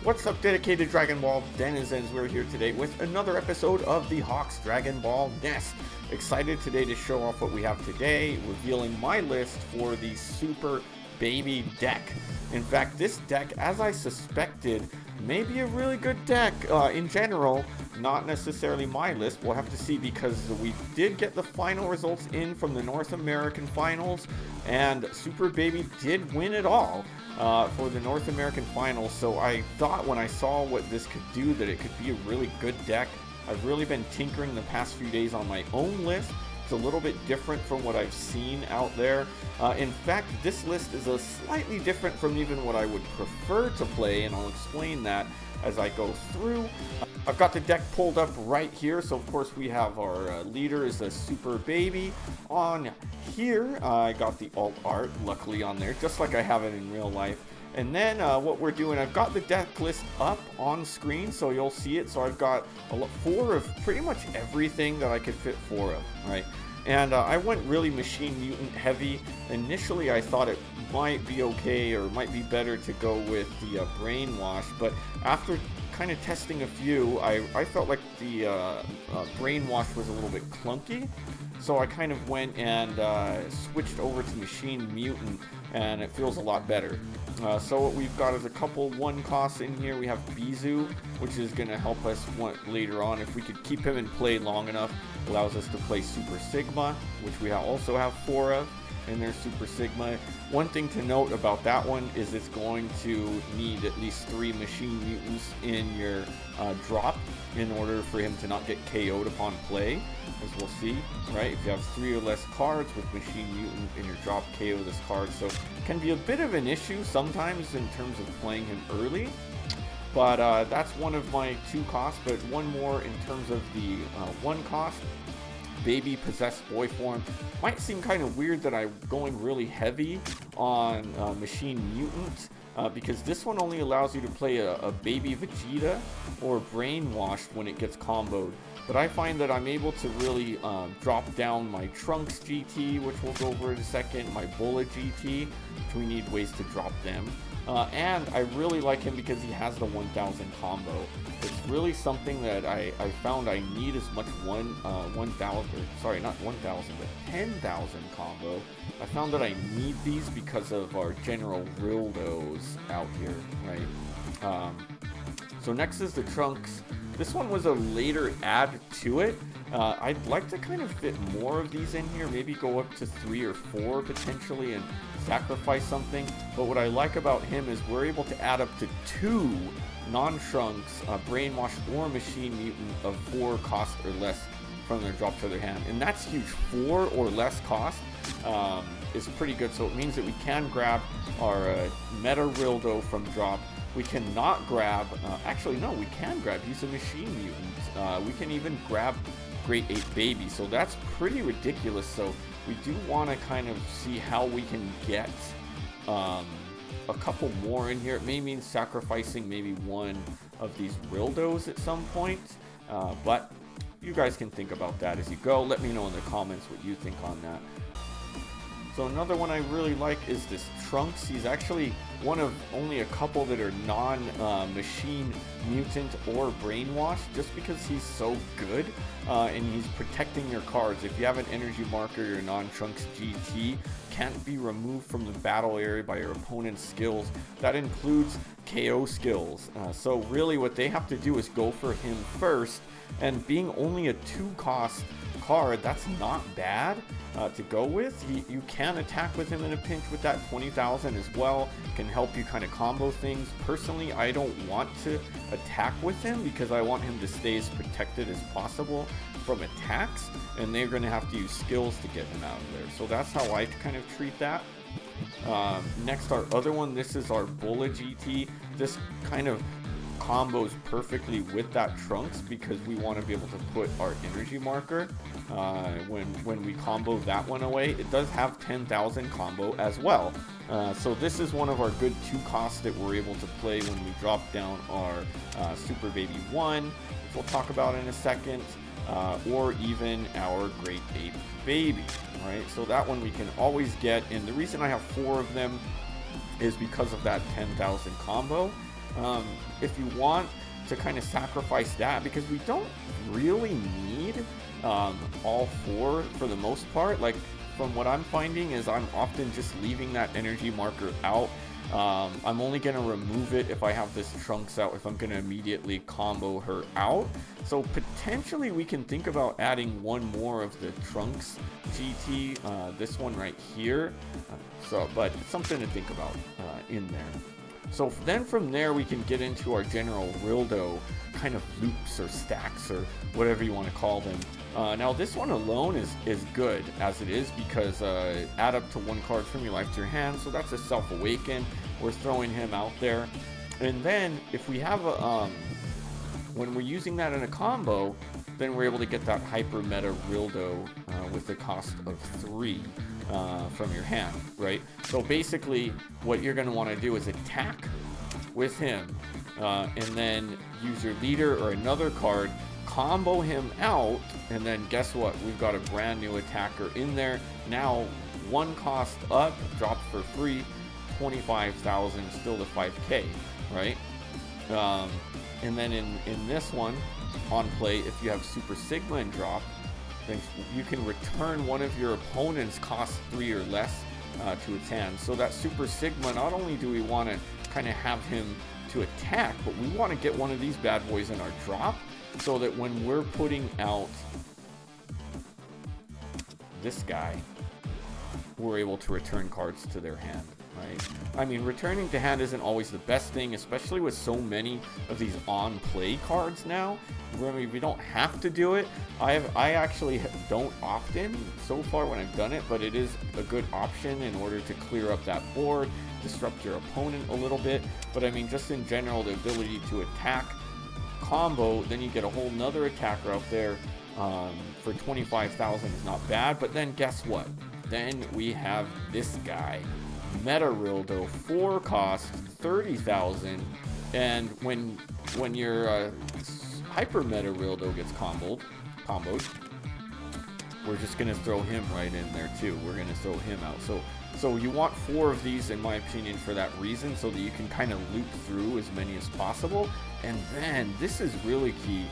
What's up, dedicated Dragon Ball denizens? We're here today with another episode of the Hawks Dragon Ball Nest. Excited today to show off what we have today, revealing my list for the Super Baby deck. In fact, this deck, as I suspected, may be a really good deck in general, not necessarily my list. We'll have to see, because we did get the final results in from the North American finals, and Super Baby did win it all for the North American finals. So I thought when I saw what this could do that it could be a really good deck. I've really been tinkering the past few days on my own list. It's a little bit different from what I've seen out there. In fact, this list is a slightly different from even what I would prefer to play, and I'll explain that as I go through. I've got the deck pulled up right here. So of course we have our leader is a Super Baby. On here, I got the alt art, luckily, on there, just like I have it in real life. And then what we're doing, I've got the deck list up on screen, so you'll see it. So I've got 4 of pretty much everything that I could fit 4 of, right? And I went really Machine Mutant heavy. Initially, I thought it might be okay, or might be better to go with the Brainwash, but after kind of testing a few, I felt like the Brainwash was a little bit clunky. So I kind of went and switched over to Machine Mutant, and it feels a lot better. So what we've got is a couple 1 costs in here. We have Bizu, which is going to help us later on. If we could keep him in play long enough, allows us to play Super Sigma, which we also have 4 of, and there's Super Sigma. One thing to note about that one is it's going to need at least 3 Machine Mutants in your drop in order for him to not get KO'd upon play, as we'll see, right? If you have 3 or less cards with Machine Mutant in your drop, KO this card. So it can be a bit of an issue sometimes in terms of playing him early. But that's one of my 2 costs. But one more in terms of the 1 cost. Baby Possessed Boy form. Might seem kind of weird that I'm going really heavy on Machine Mutant, because this one only allows you to play a Baby Vegeta or Brainwashed when it gets comboed. But I find that I'm able to really drop down my Trunks GT, which we'll go over in a second, my Bullet GT, which we need ways to drop them. And I really like him because he has the 1000 combo. It's really something that I found I need as much 1000, sorry, not 1000, but 10,000 combo. I found that I need these because of our General Rildos out here, right? So next is the Trunks. This one was a later add to it. I'd like to kind of fit more of these in here, maybe go up to 3 or 4 potentially and sacrifice something. But what I like about him is we're able to add up to 2 non-Trunks, Brainwash or Machine Mutant of 4 cost or less from their drop to their hand. And that's huge. 4 or less cost is pretty good. So it means that we can grab our Meta Rildo from drop. We cannot grab, actually no, we can grab, he's a Machine Mutant. We can even grab Great 8 Baby, so that's pretty ridiculous. So we do want to kind of see how we can get a couple more in here. It may mean sacrificing maybe 1 of these Rildos at some point, but you guys can think about that as you go. Let me know in the comments what you think on that. So another one I really like is this Trunks. He's actually one of only a couple that are non-Machine Mutant or Brainwash, just because he's so good and he's protecting your cards. If you have an energy marker, your non-Trunks GT can't be removed from the battle area by your opponent's skills. That includes KO skills. So really what they have to do is go for him first, and being only a 2 cost card, that's not bad to go with. You can attack with him in a pinch with that 20,000 as well. Can help you kind of combo things. Personally, I don't want to attack with him because I want him to stay as protected as possible from attacks, and they're going to have to use skills to get him out of there. So that's how I kind of treat that. Next, our other one, this is our Bullet GT. This kind of combos perfectly with that Trunks because we want to be able to put our energy marker when we combo that one away. It does have 10,000 combo as well. So this is one of our good 2 costs that we're able to play when we drop down our Super Baby 1, which we'll talk about in a second, or even our Great 8 Baby, right? So that one we can always get, and the reason I have 4 of them is because of that 10,000 combo. if you want to kind of sacrifice that, because we don't really need all four for the most part. Like, from what I'm finding is I'm often just leaving that energy marker out. I'm only going to remove it if I have this Trunks out, if I'm going to immediately combo her out. So potentially we can think about adding one more of the Trunks GT, this one right here. But it's something to think about in there. So then from there we can get into our general Rildo kind of loops or stacks or whatever you want to call them. Now this one alone is good as it is, because add up to 1 card from your life to your hand, so that's a self-awaken. We're throwing him out there. And then if we have a when we're using that in a combo, then we're able to get that hyper meta Rildo with the cost of 3 from your hand, right? So basically what you're going to want to do is attack with him, and then use your leader or another card, combo him out, and then guess what? We've got a brand new attacker in there. Now 1 cost up, drops for free, 25,000, still to 5k, right? And then in this one, on play, if you have Super Sigma and drop, then you can return one of your opponent's cost 3 or less to its hand. So that Super Sigma, not only do we want to kind of have him to attack, but we want to get one of these bad boys in our drop, so that when we're putting out this guy, we're able to return cards to their hand, right? I mean, returning to hand isn't always the best thing, especially with so many of these on-play cards now. I mean, we don't have to do it. I actually don't often so far when I've done it, but it is a good option in order to clear up that board, disrupt your opponent a little bit. But I mean, just in general, the ability to attack, combo, then you get a whole nother attacker out there for 25,000 is not bad. But then guess what? Then we have this guy, Meta Rildo, 4 cost, 30,000, and when your Hyper Meta Rildo gets comboed, we're just gonna throw him right in there too. We're gonna throw him out. So you want 4 of these, in my opinion, for that reason, so that you can kind of loop through as many as possible. And then this is really key.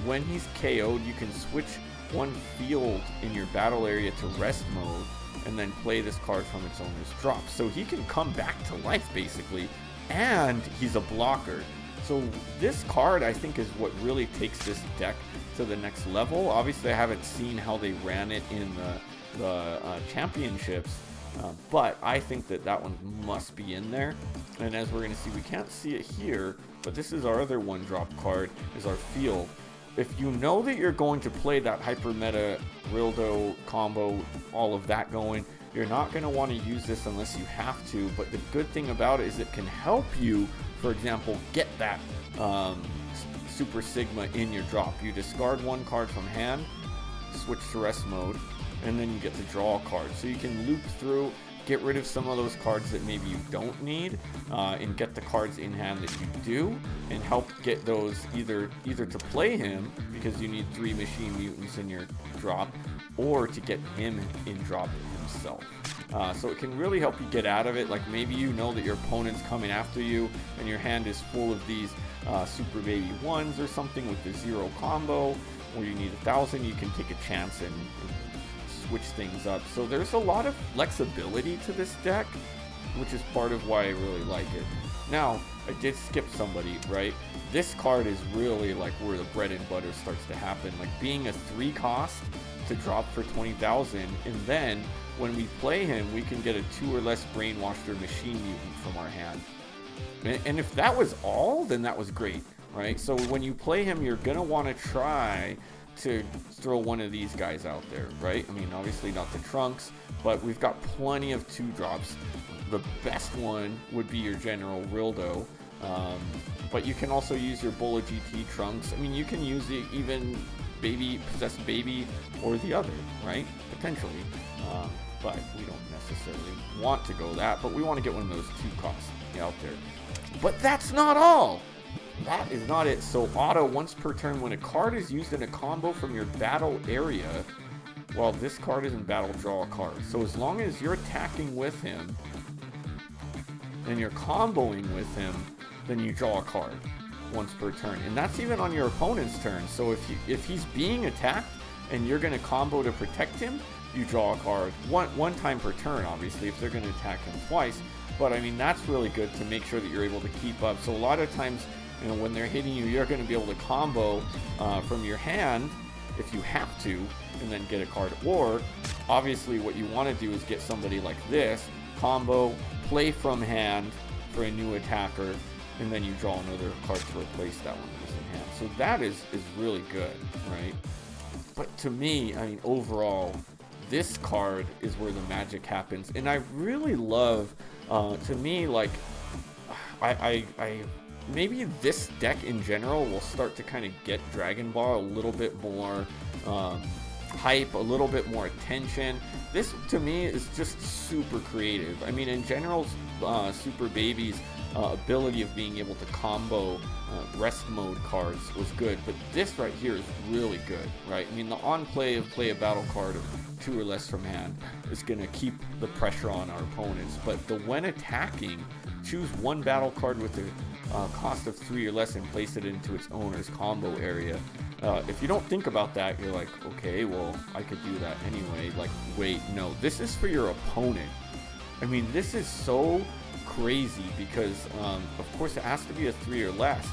When he's KO'd, you can switch one field in your battle area to rest mode, and then play this card from its owner's drop. So he can come back to life, basically, and he's a blocker. So this card, I think, is what really takes this deck to the next level. Obviously, I haven't seen how they ran it in the championships, but I think that one must be in there. And as we're going to see, we can't see it here, but this is our other 1-drop card, is our field. If you know that you're going to play that Hyper Meta Rildo combo, all of that going, you're not going to want to use this unless you have to. But the good thing about it is it can help you, for example, get that Super Sigma in your drop. You discard 1 card from hand, switch to rest mode, and then you get to draw a card. So you can loop through, get rid of some of those cards that maybe you don't need, and get the cards in hand that you do, and help get those either to play him, because you need 3 Machine Mutants in your drop, or to get him in drop himself. So it can really help you get out of it. Like, maybe you know that your opponent's coming after you, and your hand is full of these Super Baby 1s or something with the 0 combo, or you need 1,000, you can take a chance and switch things up. So there's a lot of flexibility to this deck, which is part of why I really like it. Now, I did skip somebody, right? This card is really like where the bread and butter starts to happen. Like, being a 3 cost to drop for 20,000, and then when we play him, we can get a 2 or less Brainwashed or Machine Mutant from our hand. And if that was all, then that was great, right? So when you play him, you're gonna want to try to throw one of these guys out there, right? I mean, obviously not the Trunks, but we've got plenty of 2-drops. The best one would be your General Rildo, but you can also use your Bola GT Trunks. I mean, you can use the even Possessed Baby or the other, right? Potentially, but we don't necessarily want to go that, but we want to get one of those 2 costs out there. But that's not all! That is not it. So auto, once per turn, when a card is used in a combo from your battle area, while this card is in battle, draw a card. So as long as you're attacking with him and you're comboing with him, then you draw a card once per turn, and that's even on your opponent's turn. So if he's being attacked and you're going to combo to protect him, you draw a card one time per turn, obviously, if they're going to attack him twice. But I mean, that's really good to make sure that you're able to keep up. So a lot of times, you know, when they're hitting you, you're going to be able to combo from your hand if you have to, and then get a card. Or obviously what you want to do is get somebody like this, combo, play from hand for a new attacker, and then you draw another card to replace that one that was in hand. So that is really good, right? But to me, I mean, overall, this card is where the magic happens. And I really love, to me, like, I maybe this deck in general will start to kind of get Dragon Ball a little bit more hype, a little bit more attention. This, to me, is just super creative. I mean, in general, Super Baby's ability of being able to combo rest mode cards was good, but this right here is really good, right? I mean, the on play of play a battle card of 2 or less from hand is going to keep the pressure on our opponents, but the when attacking, choose one battle card with a cost of 3 or less and place it into its owner's combo area. If you don't think about that, you're like, okay, well, I could do that anyway. Like, wait, no, this is for your opponent. I mean, this is so crazy because, of course, it has to be a 3 or less,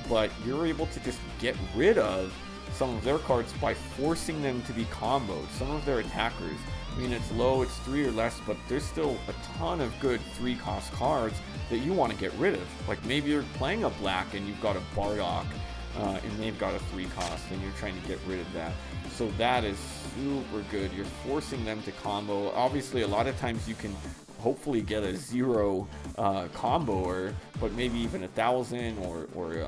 but you're able to just get rid of some of their cards by forcing them to be comboed. Some of their attackers, I mean, it's low, it's 3 or less, but there's still a ton of good 3-cost cards that you want to get rid of. Like, maybe you're playing a black and you've got a Bardock, and they've got a 3-cost, and you're trying to get rid of that. So that is super good. You're forcing them to combo. Obviously, a lot of times you can hopefully get a 0 comboer, but maybe even 1,000 or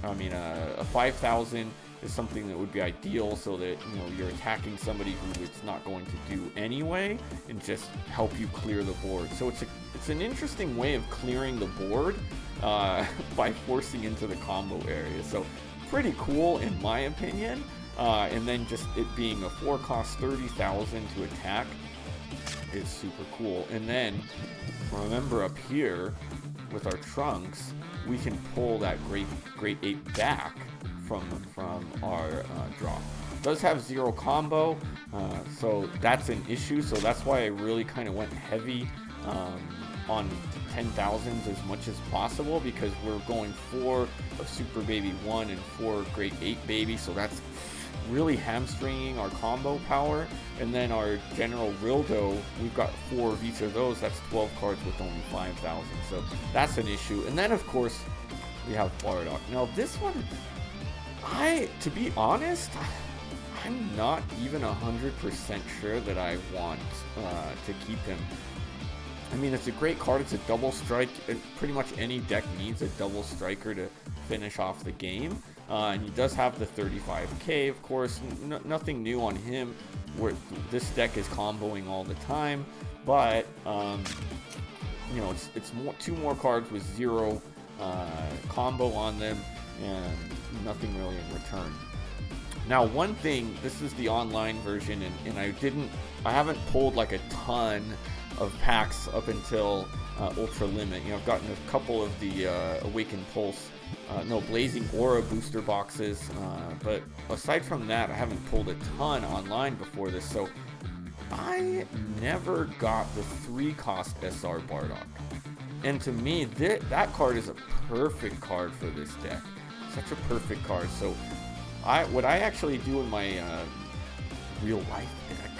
I mean a 5,000 is something that would be ideal, so that, you know, you're attacking somebody who it's not going to do anyway, and just help you clear the board. So it's an interesting way of clearing the board by forcing into the combo area. So pretty cool in my opinion. And then just it being a 4-cost 30,000 to attack is super cool. And then remember, up here with our Trunks, we can pull that Great Ape back from our draw. It does have 0 combo, so that's an issue. So that's why I really kind of went heavy on 10,000s as much as possible, because we're going 4 of Super Baby 1 and 4 Great Ape Baby, so that's really hamstringing our combo power. And then our general Rildo, we've got 4 of each of those. That's 12 cards with only 5,000, so that's an issue. And then of course we have Bardock. Now this one, to be honest, I'm not even 100% sure that I want to keep him. I mean, it's a great card. It's a double strike. Pretty much any deck needs a double striker to finish off the game. And he does have the 35k, of course. Nothing new on him, where this deck is comboing all the time. But you know, it's 2 more cards with 0 combo on them, and nothing really in return. Now, one thing, this is the online version, and I haven't pulled like a ton of packs up until Ultra Limit. You know, I've gotten a couple of the Awakened Pulse, Blazing Aura booster boxes, but aside from that, I haven't pulled a ton online before this. So I never got the 3-cost SR Bardock, and to me, that card is a perfect card for this deck. Such a perfect card. So what I actually do in my real life deck,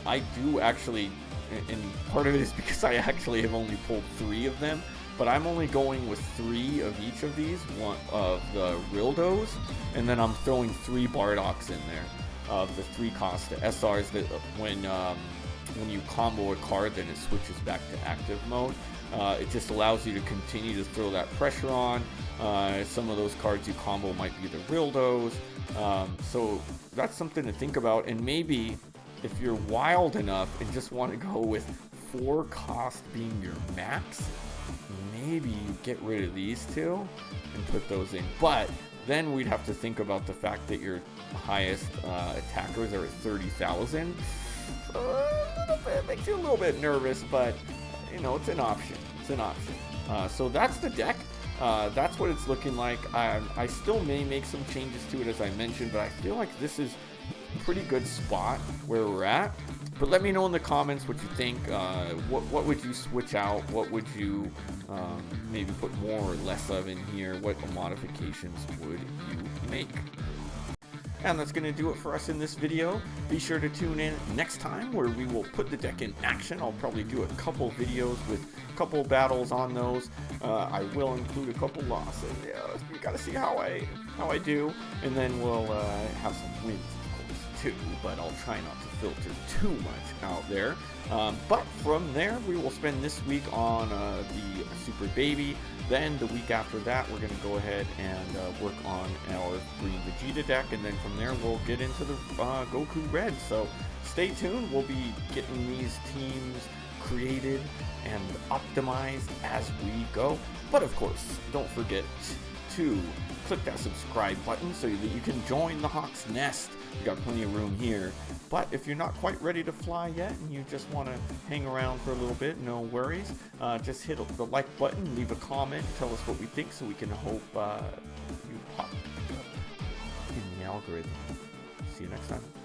I do actually, and part of it is because I actually have only pulled 3 of them, but I'm only going with 3 of each of these, one of the Rildos, and then I'm throwing 3 Bardocks in there of the 3-cost SRs, that when you combo a card, then it switches back to active mode. It just allows you to continue to throw that pressure on. Some of those cards you combo might be the Rildos, so that's something to think about. And maybe if you're wild enough and just want to go with 4 cost being your max, maybe you get rid of these 2 and put those in. But then we'd have to think about the fact that your highest attackers are at 30,000. It makes you a little bit nervous, but you know, it's an option. It's an option. So that's the deck. That's what it's looking like. I still may make some changes to it, as I mentioned, but I feel like this is a pretty good spot where we're at. But let me know in the comments what you think. What would you switch out? What would you maybe put more or less of in here? What modifications would you make? And that's going to do it for us in this video. Be sure to tune in next time where we will put the deck in action. I'll probably do a couple videos with a couple battles on those. I will include a couple losses. Yeah, you got to see how I do. And then we'll have some wins, of course, too. But I'll try not to filter too much out there. But from there, we will spend this week on the Super Baby. Then the week after that, we're going to go ahead and work on our Green Vegeta deck, and then from there we'll get into the Goku Red. So stay tuned. We'll be getting these teams created and optimized as we go. But of course, don't forget to click that subscribe button so that you can join the Hawk's Nest. We got plenty of room here. But if you're not quite ready to fly yet and you just want to hang around for a little bit, no worries. Just hit the like button, leave a comment, tell us what we think so we can hope you pop in the algorithm. See you next time.